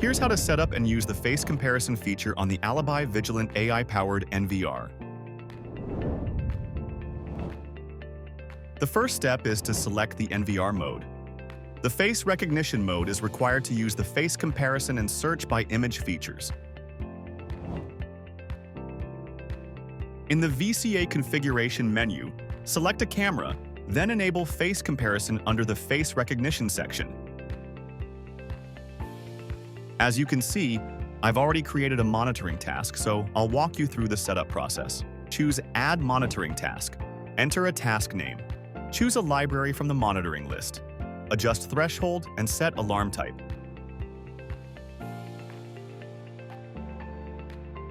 Here's how to set up and use the face comparison feature on the Alibi Vigilant AI-powered NVR. The first step is to select the NVR mode. The face recognition mode is required to use the face comparison and search by image features. In the VCA configuration menu, select a camera, then enable face comparison under the face recognition section. As you can see, I've already created a monitoring task, so I'll walk you through the setup process. Choose Add Monitoring Task. Enter a task name. Choose a library from the monitoring list. Adjust threshold and set alarm type.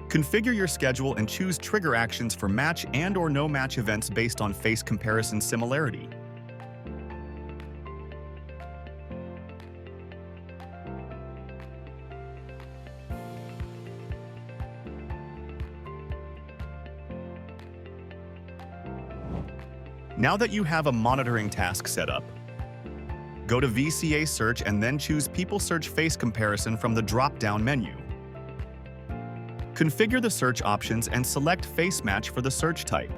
Configure your schedule and choose trigger actions for match and/or no match events based on face comparison similarity. Now that you have a monitoring task set up, go to VCA Search and then choose People Search Face Comparison from the drop-down menu. Configure the search options and select Face Match for the search type.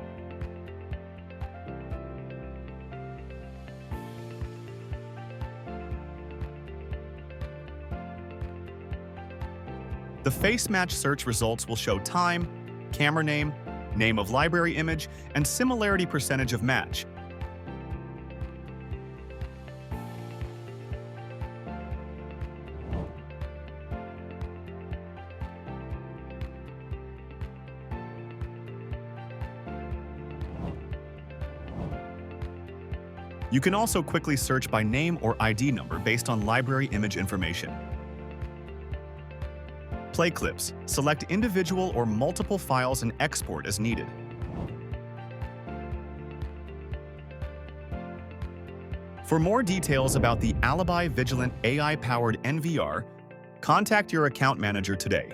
The Face Match search results will show time, camera name, name of library image, and similarity percentage of match. You can also quickly search by name or ID number based on library image information. Play clips. Select individual or multiple files and export as needed. For more details about the Alibi Vigilant AI-powered NVR, contact your account manager today.